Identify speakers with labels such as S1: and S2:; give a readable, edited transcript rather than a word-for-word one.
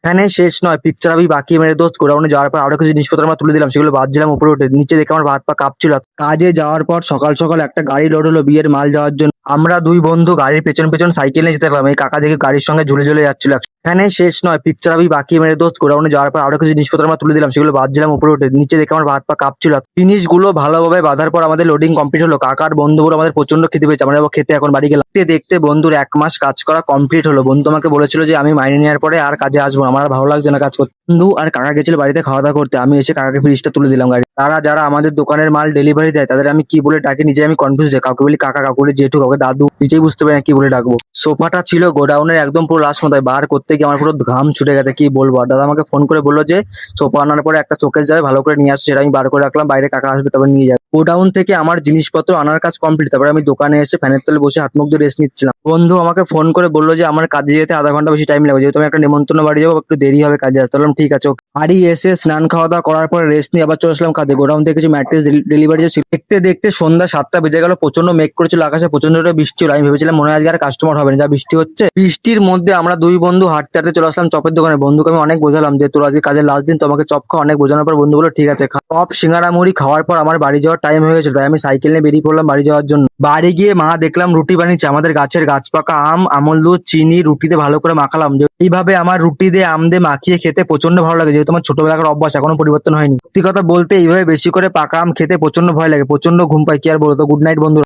S1: এখানে শেষ নয়, পিকচার আমি বাকি মেরে দোস্ত গোডাউনে যাওয়ার পর আরো কিছু জিনিসপত্র আমরা তুলে দিলাম, সেগুলো বাদছিলাম উপরে উঠে। নিচে দেখে আমার হাত পা কাঁপছিল। কাজে যাওয়ার পর সকাল সকাল একটা গাড়ি লোড হলো বিয়ের মাল যাওয়ার জন্য। আমরা দুই বন্ধু গাড়ির পেছন পেছন সাইকেল নিয়ে যেতে পারলাম। এই কাকা দেখে গাড়ির সঙ্গে ঝুলে ঝুলে যাচ্ছিল। এখানে শেষ নয়, পিকচার আমি বাকি মেরে দোস্ত গোডাউনে যাওয়ার পর আরো কিছু জিনিসপত্র আমরা তুলে দিলাম, সেগুলো বাদছিলাম উপরে উঠে। নিচে দেখে আমার হাত পা কাঁপছিল। জিনিসগুলো ভালোভাবে বাঁধার পর আমাদের লোডিং কমপ্লিট হলো। কাকার বন্ধুগুলো আমাদের প্রচন্ড খেতে পেয়েছে, আমরা এবার খেতে এখন বাড়ি গেলাম। দেখতে দেখতে বন্ধুর 1 মাস কাজ করা কমপ্লিট হলো। বন্ধু আমাকে বলেছিল যে আমি মাইনে নেওয়ার পরে আর কাজে আসবো না, আমার আর ভালো লাগছে না কাজ করতে। বন্ধু আর কাকা গেছিল বাড়িতে খাওয়া দাওয়া করতে, আমি এসে কাকাকে ফ্রিজটা তুলে দিলাম গাড়ি। তারা যারা আমাদের দোকানের মাল ডেলিভারি দেয় তাদের আমি কি বলে ডাকি নিজে আমি কনফিউজ হই। কাউকে বলি কাকা, কাউকে বলি জেঠু, কাউকে দাদু, নিজেই বুঝতে পারি না কি বলে ডাকবো। সোফাটা ছিল গোডাউনের একদম পুরো লাস্ট মাথায়, বার করতে গিয়ে আমার পুরো ঘাম ছুটে গেছে, কি বলবো। আর দাদা আমাকে ফোন করে বললো যে সোফা আনার পরে একটা শোকেস যাবে, ভালো করে নিয়ে আসছে। সেটা আমি বার করে রাখলাম, বাইরে কাকা আসবে তবে নিয়ে যাবে। গোডাউন থেকে আমার জিনিসপত্র আনার কাজ কমপ্লিট, তারপরে আমি দোকানে এসে ফ্যানের তলে বসে হাত মুখ দিয়ে রেস্ট নিচ্ছিলাম। বন্ধু আমাকে ফোন করে বললো যে আমার কাজে যেতে আধা ঘন্টা বেশি টাইম লাগবে, যেহেতু আমি একটা নিমন্ত্রণ বাড়ি যাবো, একটু দেরি হবে কাজে আসতে। বললাম ঠিক আছে। বাড়ি এসে স্নান খাওয়া দাওয়া করার পরে রেস্ট নিয়ে আবার চলে আসলাম কাজে। গোডাউন থেকে কিছু ম্যাট্রেস ডেলিভারি ছিল। দেখতে দেখতে সন্ধ্যা 7টা বেজে গেল। প্রচন্ড মেঘ করেছিল আকাশে, প্রচন্ড বৃষ্টি হলো। আমি ভেবেছিলাম মনে হয় আজকে আর কাস্টমার হবে না, যা বৃষ্টি হচ্ছে। বৃষ্টির মধ্যে আমরা দুই বন্ধু হাঁটতে হাঁটতে চলে আসলাম চপের দোকানে। বন্ধুকে আমি অনেক বোঝালাম যে তোর আজকে কাজের লাস্ট দিন, তোমাকে চপ খাওয়া। অনেক বোঝানোর পর বন্ধু বললো ঠিক আছে খা। চপ সিঙ্গারা মুড়ি খাওয়ার পর আমার বাড়ি যাওয়ার টাইম হয়ে গেছিল, তাই আমি সাইকেল নিয়ে বেরিয়ে পড়লাম বাড়ি যাওয়ার জন্য। বাড়ি গিয়ে মা দেখলাম রুটি বানিয়েছে। আমাদের গাছের গাছ পাকা আম, আমল দুধ, চিনি রুটিতে ভালো করে মাখালাম। এইভাবে আমার রুটি দিয়ে আম দিয়ে মাখিয়ে খেতে প্রচন্ড ভালো লাগে, যেহেতু আমার ছোটবেলাকার অভ্যাস এখনো পরিবর্তন হয়নি। সত্যি কথা বলতে এইভাবে বেশি করে পাকা আম খেতে প্রচন্ড ভয় লাগে, প্রচন্ড ঘুম পায়। কি আর বলতো, গুড নাইট বন্ধু।